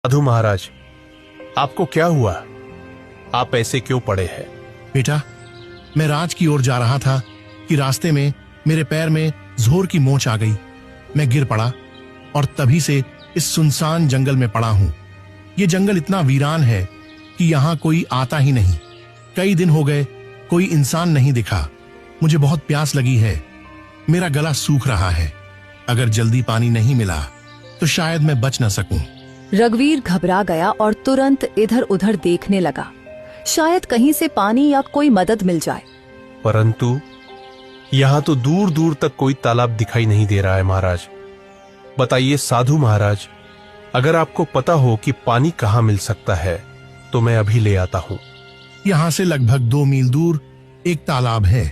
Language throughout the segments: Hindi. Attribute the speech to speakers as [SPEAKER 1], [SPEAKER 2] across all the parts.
[SPEAKER 1] साधु महाराज, आपको क्या हुआ? आप ऐसे क्यों पड़े हैं?
[SPEAKER 2] बेटा, मैं राज की ओर जा रहा था कि रास्ते में मेरे पैर में जोर की मोच आ गई। मैं गिर पड़ा और तभी से इस सुनसान जंगल में पड़ा हूं। ये जंगल इतना वीरान है कि यहाँ कोई आता ही नहीं। कई दिन हो गए, कोई इंसान नहीं दिखा। मुझे बहुत प्यास लगी है। मेरा गला सूख रहा है। अगर जल्दी पानी नहीं मिला तो शायद मैं बच न सकूं।
[SPEAKER 3] रघुवीर घबरा गया और तुरंत इधर उधर देखने लगा, शायद कहीं से पानी या कोई मदद मिल जाए।
[SPEAKER 1] परंतु यहाँ तो दूर दूर तक कोई तालाब दिखाई नहीं दे रहा है महाराज। बताइए साधु महाराज, अगर आपको पता हो कि पानी कहाँ मिल सकता है तो मैं अभी ले आता हूँ।
[SPEAKER 2] यहाँ से लगभग 2 मील दूर एक तालाब है।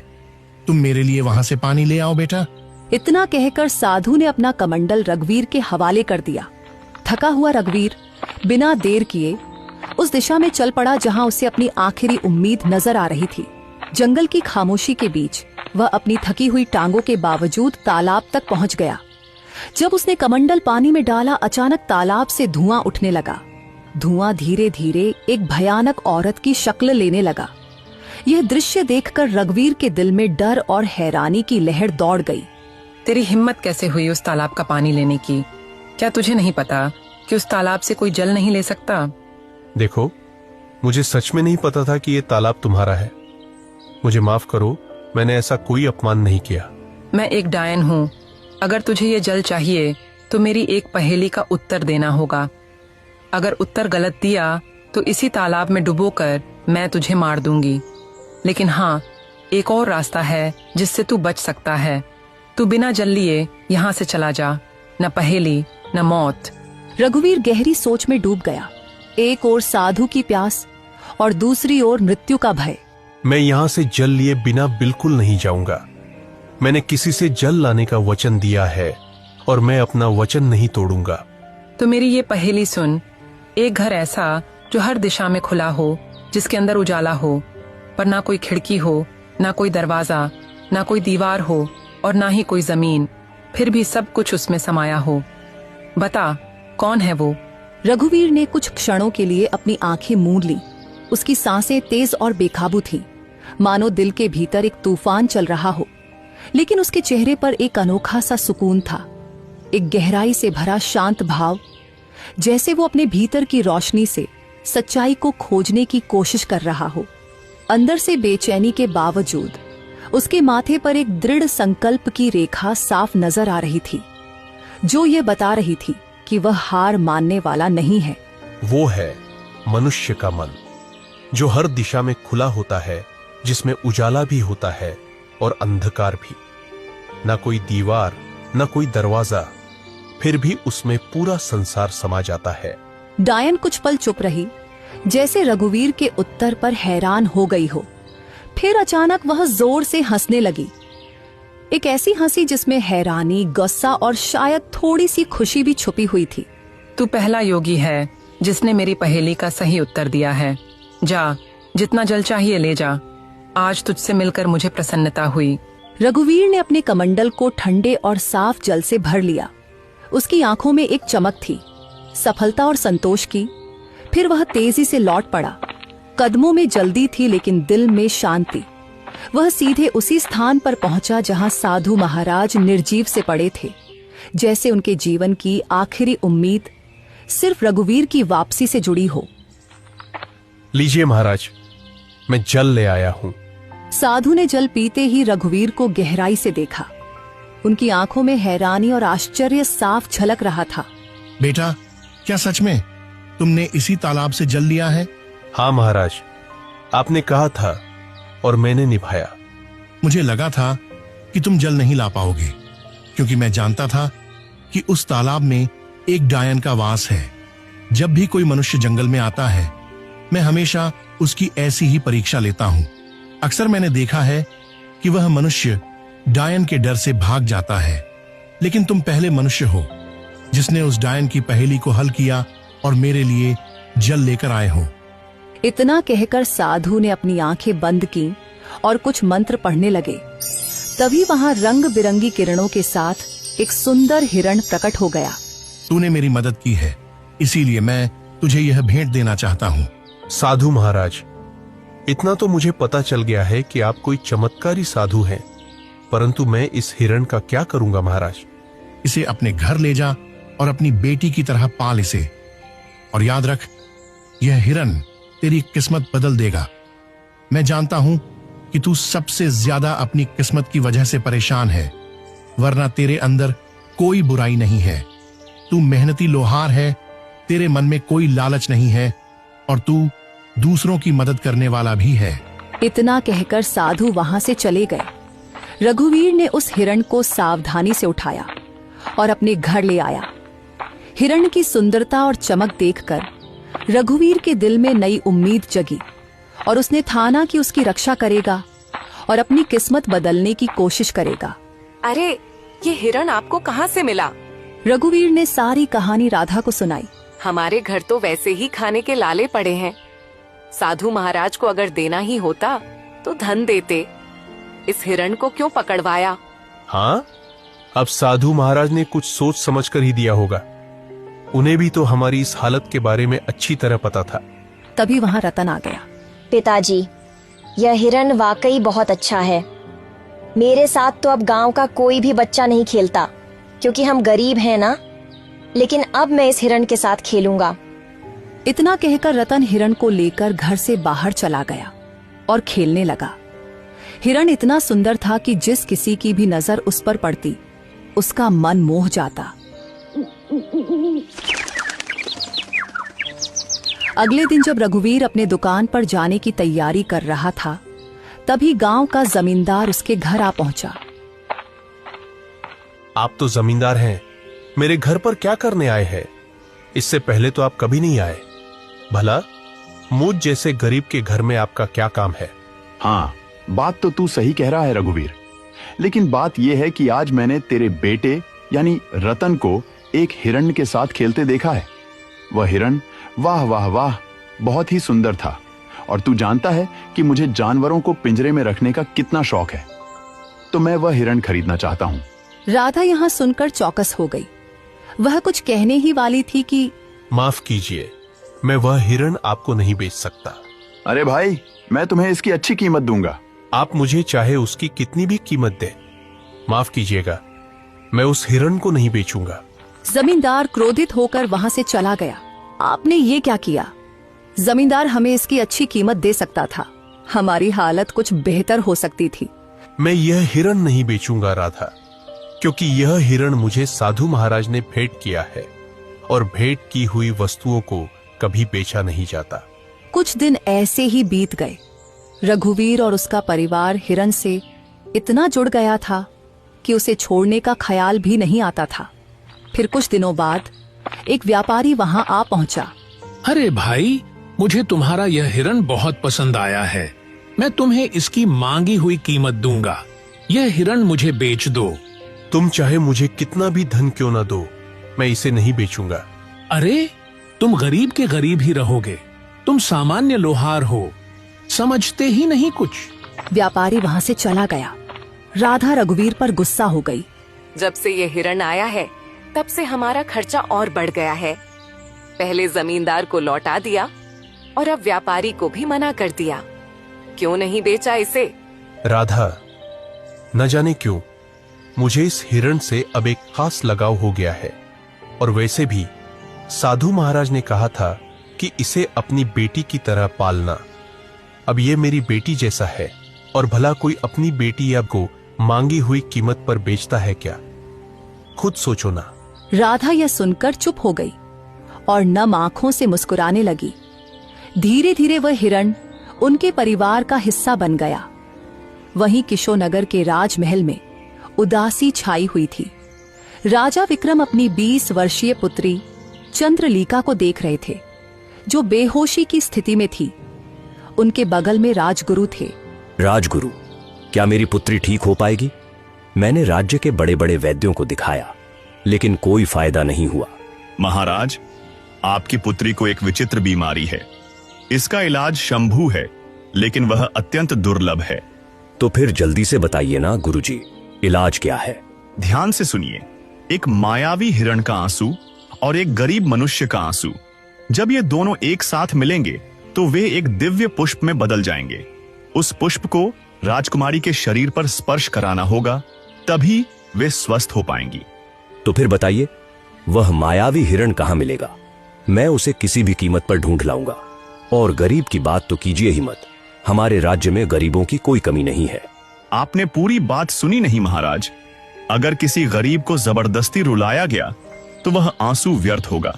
[SPEAKER 2] तुम मेरे लिए वहाँ से पानी ले आओ बेटा।
[SPEAKER 3] इतना कहकर साधु ने अपना कमंडल रघुवीर के हवाले कर दिया। थका हुआ रघुवीर बिना देर किए उस दिशा में चल पड़ा जहां उसे अपनी आखिरी उम्मीद नजर आ रही थी। जंगल की खामोशी के बीच वह अपनी थकी हुई टांगों के बावजूद तालाब तक पहुंच गया। जब उसने कमंडल पानी में डाला, अचानक तालाब से धुआं उठने लगा। धुआं धीरे धीरे एक भयानक औरत की शक्ल लेने लगा। यह दृश्य देखकर रघुवीर के दिल में डर और हैरानी की लहर दौड़ गई।
[SPEAKER 4] तेरी हिम्मत कैसे हुई उस तालाब का पानी लेने की? क्या तुझे नहीं पता कि उस तालाब से कोई जल नहीं ले सकता?
[SPEAKER 1] देखो, मुझे सच में नहीं पता था कि ये तालाब तुम्हारा है। मुझे माफ करो, मैंने ऐसा कोई अपमान नहीं किया।
[SPEAKER 4] मैं एक डायन हूँ। अगर तुझे ये जल चाहिए तो मेरी एक पहेली का उत्तर देना होगा। अगर उत्तर गलत दिया तो इसी तालाब में डुबोकर मैं तुझे मार दूंगी। लेकिन हाँ, एक और रास्ता है जिससे तू बच सकता है। तू बिना जल लिए यहाँ से चला जा। न पहेली न मौत।
[SPEAKER 3] रघुवीर गहरी सोच में डूब गया। एक ओर साधु की प्यास और दूसरी ओर मृत्यु का भय।
[SPEAKER 1] मैं यहाँ से जल लिए बिना बिल्कुल नहीं जाऊंगा। मैंने किसी से जल लाने का वचन दिया है और मैं अपना वचन नहीं तोड़ूंगा।
[SPEAKER 4] तो मेरी ये पहेली सुन। एक घर ऐसा जो हर दिशा में खुला हो, जिसके अंदर उजाला हो, पर ना कोई खिड़की हो, ना कोई दरवाजा, ना कोई दीवार हो और ना ही कोई जमीन, फिर भी सब कुछ उसमें समाया हो। बता, कौन है वो?
[SPEAKER 3] रघुवीर ने कुछ क्षणों के लिए अपनी आंखें मूंद ली। उसकी सांसें तेज और बेकाबू थीं, मानो दिल के भीतर एक तूफान चल रहा हो। लेकिन उसके चेहरे पर एक अनोखा सा सुकून था, एक गहराई से भरा शांत भाव, जैसे वो अपने भीतर की रोशनी से सच्चाई को खोजने की कोशिश कर रहा हो। अंदर से बेचैनी के बावजूद उसके माथे पर एक दृढ़ संकल्प की रेखा साफ नजर आ रही थी, जो ये बता रही थी कि वह हार मानने वाला नहीं है।
[SPEAKER 1] वो है मनुष्य का मन, जो हर दिशा में खुला होता है, जिसमें उजाला भी होता है और अंधकार भी। न कोई दीवार, न कोई दरवाजा, फिर भी उसमें पूरा संसार समा जाता है।
[SPEAKER 3] डायन कुछ पल चुप रही, जैसे रघुवीर के उत्तर पर हैरान हो गई हो। फिर अचानक वह जोर से हंसने लगी, एक ऐसी हंसी जिसमें हैरानी, गुस्सा और शायद थोड़ी सी खुशी भी छुपी हुई थी।
[SPEAKER 4] तू पहला योगी है जिसने मेरी पहेली का सही उत्तर दिया है। जा, जितना जल चाहिए ले जा। आज तुझसे मिलकर मुझे प्रसन्नता हुई।
[SPEAKER 3] रघुवीर ने अपने कमंडल को ठंडे और साफ जल से भर लिया। उसकी आंखों में एक चमक थी, सफलता और संतोष की। फिर वह तेजी से लौट पड़ा। कदमों में जल्दी थी लेकिन दिल में शांति। वह सीधे उसी स्थान पर पहुंचा जहां साधु महाराज निर्जीव से पड़े थे, जैसे उनके जीवन की आखिरी उम्मीद सिर्फ रघुवीर की वापसी से जुड़ी हो।
[SPEAKER 1] लीजिए महाराज, मैं जल ले आया हूँ।
[SPEAKER 3] साधु ने जल पीते ही रघुवीर को गहराई से देखा। उनकी आंखों में हैरानी और आश्चर्य साफ झलक रहा था।
[SPEAKER 2] बेटा, क्या सच में तुमने इसी तालाब से जल लिया है?
[SPEAKER 1] हाँ महाराज, आपने कहा था और मैंने निभाया।
[SPEAKER 2] मुझे लगा था कि तुम जल नहीं ला पाओगे, क्योंकि मैं जानता था कि उस तालाब में एक डायन का वास है। जब भी कोई मनुष्य जंगल में आता है, मैं हमेशा उसकी ऐसी ही परीक्षा लेता हूँ। अक्सर मैंने देखा है कि वह मनुष्य डायन के डर से भाग जाता है, लेकिन तुम पहले मनुष्य हो जिसने उस डायन की पहेली को हल किया और मेरे लिए जल लेकर आए हो।
[SPEAKER 3] इतना कहकर साधु ने अपनी आंखें बंद की और कुछ मंत्र पढ़ने लगे। तभी वहां रंग बिरंगी किरणों के साथ एक सुंदर हिरण प्रकट हो गया।
[SPEAKER 2] तूने मेरी मदद की है, इसीलिए मैं तुझे यह भेंट देना चाहता हूँ।
[SPEAKER 1] साधु महाराज, इतना तो मुझे पता चल गया है कि आप कोई चमत्कारी साधु हैं, परंतु मैं इस हिरण का क्या करूंगा महाराज?
[SPEAKER 2] इसे अपने घर ले जा और अपनी बेटी की तरह पाल इसे। और याद रख, यह हिरण तेरी किस्मत बदल देगा। मैं जानता हूं कि तू सबसे ज्यादा अपनी किस्मत की वजह से परेशान है, वरना तेरे अंदर कोई बुराई नहीं है। तू मेहनती लोहार है, तेरे मन में कोई लालच नहीं है और तू दूसरों की मदद करने वाला भी है।
[SPEAKER 3] इतना कहकर साधु वहां से चले गए। रघुवीर ने उस हिरण को सावधानी से उठाया और अपने घर ले आया। हिरण की सुंदरता और चमक देखकर रघुवीर के दिल में नई उम्मीद जगी और उसने ठाना कि उसकी रक्षा करेगा और अपनी किस्मत बदलने की कोशिश करेगा।
[SPEAKER 5] अरे, ये हिरण आपको कहाँ से मिला?
[SPEAKER 3] रघुवीर ने सारी कहानी राधा को सुनाई।
[SPEAKER 5] हमारे घर तो वैसे ही खाने के लाले पड़े हैं। साधु महाराज को अगर देना ही होता तो धन देते, इस हिरण को क्यों पकड़वाया?
[SPEAKER 1] हाँ, अब साधु महाराज ने कुछ सोच समझकर ही दिया होगा। उन्हें भी तो हमारी इस हालत के बारे में अच्छी तरह पता था।
[SPEAKER 3] तभी वहां रतन आ गया।
[SPEAKER 6] पिताजी, यह हिरण वाकई बहुत अच्छा है। मेरे साथ तो अब गांव का कोई भी बच्चा नहीं खेलता, क्योंकि हम गरीब हैं ना। लेकिन अब मैं इस हिरण के साथ खेलूंगा।
[SPEAKER 3] इतना कहकर रतन हिरण को लेकर घर से बाहर चला गया और खेलने लगा। हिरण इतना सुंदर था कि जिस किसी की भी नजर उस पर पड़ती, उसका मन मोह जाता। अगले दिन जब रघुवीर अपने दुकान पर जाने की तैयारी कर रहा था, तभी गांव का जमींदार उसके घर आ पहुंचा।
[SPEAKER 1] आप तो जमींदार हैं, मेरे घर पर क्या करने आए हैं? इससे पहले तो आप कभी नहीं आए। भला मुझ जैसे गरीब के घर में आपका क्या काम है?
[SPEAKER 7] हाँ, बात तो तू सही कह रहा है रघुवीर, लेकिन बात यह है कि आज मैंने तेरे बेटे यानी रतन को एक हिरण के साथ खेलते देखा है। वह हिरण वाह वाह वाह बहुत ही सुंदर था। और तू जानता है कि मुझे जानवरों को पिंजरे में रखने का कितना शौक है, तो मैं वह हिरण खरीदना चाहता हूँ।
[SPEAKER 3] राधा यहाँ सुनकर चौकस हो गई। वह कुछ कहने ही वाली थी कि
[SPEAKER 1] माफ कीजिए, मैं वह हिरण आपको नहीं बेच सकता।
[SPEAKER 7] अरे भाई, मैं तुम्हें इसकी अच्छी कीमत दूंगा।
[SPEAKER 1] आप मुझे चाहे उसकी कितनी भी कीमत दे, माफ कीजिएगा, मैं उस हिरण को नहीं बेचूंगा।
[SPEAKER 3] जमींदार क्रोधित होकर वहां से चला गया। आपने ये क्या किया? जमींदार हमें इसकी अच्छी कीमत दे सकता था, हमारी हालत कुछ बेहतर हो सकती थी।
[SPEAKER 1] मैं यह हिरण नहीं बेचूंगा राधा, क्योंकि यह हिरण मुझे साधु महाराज ने भेंट किया है और भेंट की हुई वस्तुओं को कभी बेचा नहीं जाता।
[SPEAKER 3] कुछ दिन ऐसे ही बीत गए। रघुवीर और उसका परिवार हिरण से इतना जुड़ गया था कि उसे छोड़ने का ख्याल भी नहीं आता था। फिर कुछ दिनों बाद एक व्यापारी वहां आ पहुंचा।
[SPEAKER 8] अरे भाई, मुझे तुम्हारा यह हिरण बहुत पसंद आया है। मैं तुम्हें इसकी मांगी हुई कीमत दूंगा। यह हिरण मुझे बेच दो।
[SPEAKER 1] तुम चाहे मुझे कितना भी धन क्यों न दो, मैं इसे नहीं बेचूंगा।
[SPEAKER 8] अरे, तुम गरीब के गरीब ही रहोगे। तुम सामान्य लोहार हो, समझते ही नहीं कुछ।
[SPEAKER 3] व्यापारी वहां से चला गया। राधा रघुवीर पर गुस्सा हो गई।
[SPEAKER 5] जब से ये हिरण आया है, तब से हमारा खर्चा और बढ़ गया है। पहले जमींदार को लौटा दिया और अब व्यापारी को भी मना कर दिया। क्यों नहीं बेचा इसे?
[SPEAKER 1] राधा, न जाने क्यों मुझे इस हिरण से अब एक खास लगाव हो गया है। और वैसे भी साधु महाराज ने कहा था कि इसे अपनी बेटी की तरह पालना। अब ये मेरी बेटी जैसा है, और भला कोई अपनी बेटी या को मांगी हुई कीमत पर बेचता है क्या? खुद सोचो ना।
[SPEAKER 3] राधा यह सुनकर चुप हो गई और नम आंखों से मुस्कुराने लगी। धीरे धीरे वह हिरण उनके परिवार का हिस्सा बन गया। वहीं किशोनगर के राजमहल में उदासी छाई हुई थी। राजा विक्रम अपनी 20 वर्षीय पुत्री चंद्रलीका को देख रहे थे, जो बेहोशी की स्थिति में थी। उनके बगल में राजगुरु थे।
[SPEAKER 9] राजगुरु, क्या मेरी पुत्री ठीक हो पाएगी? मैंने राज्य के बड़े बड़े वैद्यों को दिखाया, लेकिन कोई फायदा नहीं हुआ।
[SPEAKER 7] महाराज, आपकी पुत्री को एक विचित्र बीमारी है। इसका इलाज शंभू है, लेकिन वह अत्यंत दुर्लभ है।
[SPEAKER 9] तो फिर जल्दी से बताइए ना गुरुजी, इलाज क्या है?
[SPEAKER 7] ध्यान से सुनिए। एक मायावी हिरण का आंसू और एक गरीब मनुष्य का आंसू, जब ये दोनों एक साथ मिलेंगे तो वे एक दिव्य पुष्प में बदल जाएंगे। उस पुष्प को राजकुमारी के शरीर पर स्पर्श कराना होगा, तभी वे स्वस्थ हो पाएंगी।
[SPEAKER 9] तो फिर बताइए, वह मायावी हिरण कहाँ मिलेगा? मैं उसे किसी भी कीमत पर ढूंढ लाऊंगा। और गरीब की बात तो कीजिए ही मत। हमारे राज्य में गरीबों की कोई कमी नहीं है।
[SPEAKER 7] आपने पूरी बात सुनी नहीं महाराज। अगर किसी गरीब को जबरदस्ती रुलाया गया तो वह आंसू व्यर्थ होगा।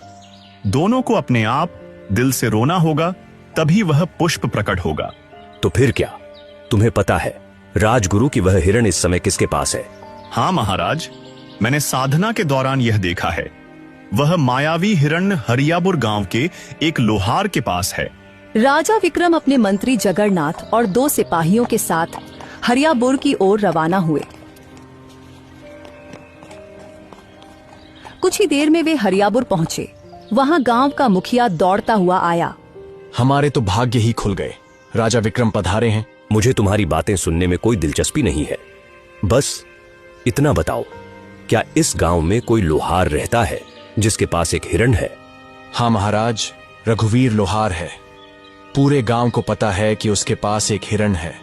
[SPEAKER 7] दोनों को अपने आप दिल से रोना होगा, तभी वह पुष्प प्रकट होगा।
[SPEAKER 9] तो फिर क्या? तुम्हें पता है राजगुरु की वह हिरण इस समय किसके पास है?
[SPEAKER 7] हाँ महाराज, मैंने साधना के दौरान यह देखा है। वह मायावी हिरण हरियापुर गांव के एक लोहार के पास है।
[SPEAKER 3] राजा विक्रम अपने मंत्री जगन्नाथ और 2 सिपाहियों के साथ हरियापुर की ओर रवाना हुए। कुछ ही देर में वे हरियापुर पहुंचे। वहां गांव का मुखिया दौड़ता हुआ आया।
[SPEAKER 10] हमारे तो भाग्य ही खुल गए, राजा विक्रम पधारे हैं।
[SPEAKER 9] मुझे तुम्हारी बातें सुनने में कोई दिलचस्पी नहीं है। बस इतना बताओ, क्या इस गांव में कोई लोहार रहता है जिसके पास एक हिरण है?
[SPEAKER 10] हाँ महाराज, रघुवीर लोहार है। पूरे गांव को पता है कि उसके पास एक हिरण है,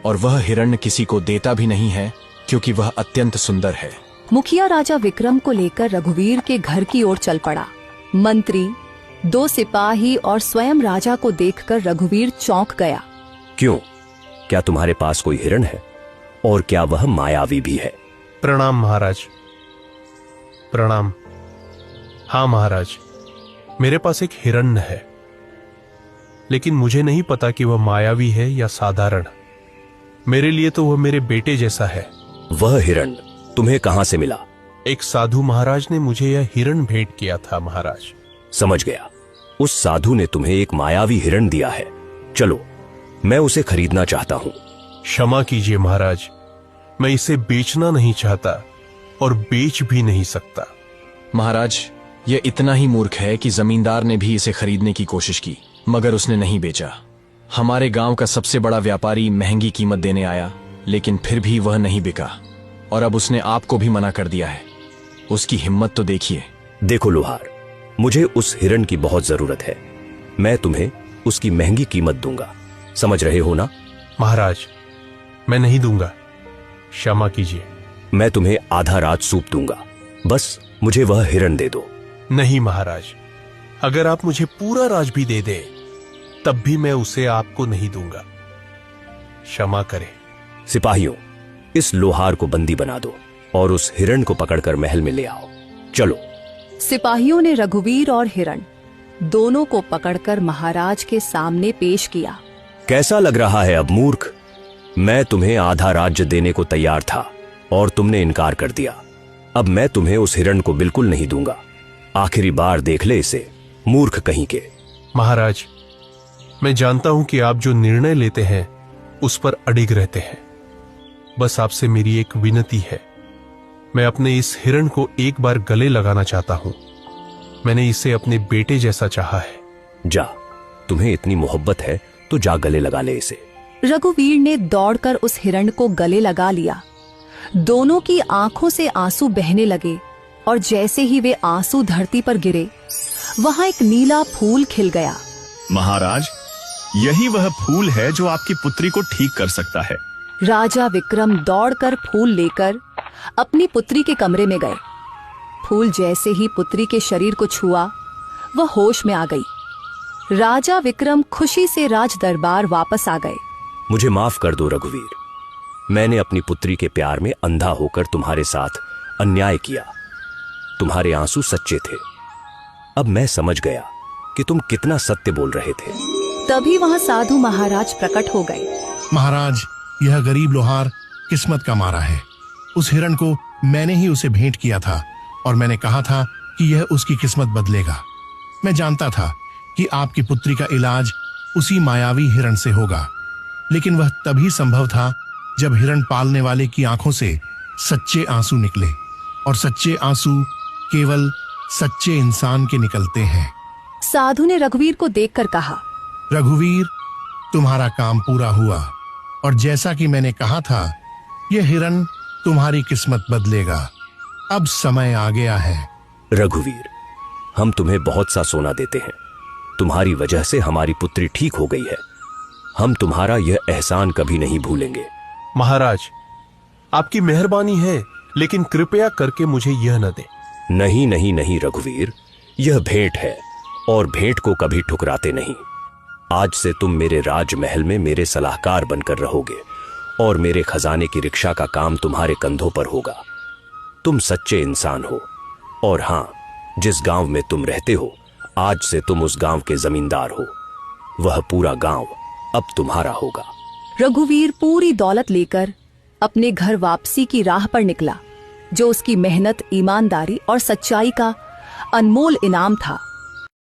[SPEAKER 10] और वह हिरण किसी को देता भी नहीं है क्योंकि वह अत्यंत सुंदर है।
[SPEAKER 3] मुखिया राजा विक्रम को लेकर रघुवीर के घर की ओर चल पड़ा। मंत्री, 2 सिपाही और स्वयं राजा को देखकर रघुवीर चौंक गया।
[SPEAKER 9] क्यों? क्या तुम्हारे पास कोई हिरण है? और क्या वह मायावी भी है?
[SPEAKER 1] प्रणाम महाराज, प्रणाम। हाँ महाराज, मेरे पास एक हिरण है, लेकिन मुझे नहीं पता कि वह मायावी है या साधारण। मेरे लिए तो वह मेरे बेटे जैसा है।
[SPEAKER 9] वह हिरण तुम्हें कहां से मिला?
[SPEAKER 1] एक साधु महाराज ने मुझे यह हिरण भेंट किया था महाराज।
[SPEAKER 9] समझ गया। उस साधु ने तुम्हें एक मायावी हिरण दिया है। चलो, मैं उसे खरीदना चाहता हूं।
[SPEAKER 1] क्षमा कीजिए महाराज, मैं इसे बेचना नहीं चाहता और बेच भी नहीं सकता।
[SPEAKER 10] महाराज, यह इतना ही मूर्ख है कि जमींदार ने भी इसे खरीदने की कोशिश की, मगर उसने नहीं बेचा। हमारे गांव का सबसे बड़ा व्यापारी महंगी कीमत देने आया, लेकिन फिर भी वह नहीं बिका, और अब उसने आपको भी मना कर दिया है। उसकी हिम्मत तो देखिए।
[SPEAKER 9] देखो लोहार, मुझे उस हिरण की बहुत जरूरत है। मैं तुम्हें उसकी महंगी कीमत दूंगा। समझ रहे हो ना?
[SPEAKER 1] महाराज, मैं नहीं दूंगा, क्षमा कीजिए।
[SPEAKER 9] मैं तुम्हें आधा राज सूप दूंगा, बस मुझे वह हिरण दे दो।
[SPEAKER 1] नहीं महाराज, अगर आप मुझे पूरा राज भी दे दे तब भी मैं उसे आपको नहीं दूंगा। क्षमा करें।
[SPEAKER 9] सिपाहियों, इस लोहार को बंदी बना दो और उस हिरण को पकड़कर महल में ले आओ। चलो।
[SPEAKER 3] सिपाहियों ने रघुवीर और हिरण दोनों को पकड़कर महाराज के सामने पेश किया।
[SPEAKER 9] कैसा लग रहा है अब मूर्ख? मैं तुम्हें आधा राज्य देने को तैयार था और तुमने इनकार कर दिया। अब मैं तुम्हें उस हिरण को बिल्कुल नहीं दूंगा। आखिरी बार देख ले इसे, मूर्ख कहीं के।
[SPEAKER 1] महाराज, मैं जानता हूं कि आप जो निर्णय लेते हैं उस पर अडिग रहते हैं। बस आपसे मेरी एक विनती है, मैं अपने इस हिरण को एक बार गले लगाना चाहता हूं। मैंने इसे अपने बेटे जैसा चाहा है।
[SPEAKER 9] जा, तुम्हें इतनी मोहब्बत है तो जा गले लगा ले इसे।
[SPEAKER 3] रघुवीर ने दौड़कर उस हिरण को गले लगा लिया। दोनों की आंखों से आंसू बहने लगे, और जैसे ही वे आंसू धरती पर गिरे, वहां एक नीला फूल खिल गया।
[SPEAKER 7] महाराज, यही वह फूल है जो आपकी पुत्री को ठीक कर सकता है।
[SPEAKER 3] राजा विक्रम दौड़कर फूल लेकर अपनी पुत्री के कमरे में गए। फूल जैसे ही पुत्री के शरीर को छुआ, वह होश में आ गई। राजा विक्रम खुशी से राज दरबार वापस आ गए।
[SPEAKER 9] मुझे माफ कर दो रघुवीर, मैंने अपनी पुत्री के प्यार में अंधा होकर तुम्हारे साथ अन्याय किया। तुम्हारे आंसू सच्चे थे। अब मैं समझ गया कि तुम कितना सत्य बोल रहे थे।
[SPEAKER 3] तभी वहां साधु महाराज प्रकट हो गए।
[SPEAKER 2] महाराज, यह गरीब लोहार किस्मत का मारा है। उस हिरण को मैंने ही उसे भेंट किया था, और मैंने कहा था कि यह उसकी किस्मत बदलेगा। मैं जानता था कि आपकी पुत्री का इलाज उसी मायावी हिरण से होगा, लेकिन वह तभी संभव था जब हिरण पालने वाले की आंखों से सच्चे आंसू निकले, और सच्चे आंसू केवल सच्चे इंसान के निकलते हैं।
[SPEAKER 3] साधु ने रघुवीर को देखकर कहा,
[SPEAKER 2] रघुवीर, तुम्हारा काम पूरा हुआ, और जैसा कि मैंने कहा था, यह हिरण तुम्हारी किस्मत बदलेगा। अब समय आ गया है।
[SPEAKER 9] रघुवीर, हम तुम्हें बहुत सा सोना देते हैं, तुम्हारी वजह से हमारी पुत्री ठीक हो गई है। हम तुम्हारा यह एहसान कभी नहीं भूलेंगे।
[SPEAKER 1] महाराज, आपकी मेहरबानी है, लेकिन कृपया करके मुझे यह न दे।
[SPEAKER 9] नहीं नहीं नहीं रघुवीर, यह भेंट है और भेंट को कभी ठुकराते नहीं। आज से तुम मेरे राजमहल में मेरे सलाहकार बनकर रहोगे और मेरे खजाने की रिक्शा का काम तुम्हारे कंधों पर होगा। तुम सच्चे इंसान हो और हां, जिस गांव में तुम रहते हो आज से तुम उस गांव के जमींदार हो। वह पूरा गांव अब तुम्हारा होगा।
[SPEAKER 3] रघुवीर पूरी दौलत लेकर अपने घर वापसी की राह पर निकला, जो उसकी मेहनत, ईमानदारी और सच्चाई का अनमोल इनाम था।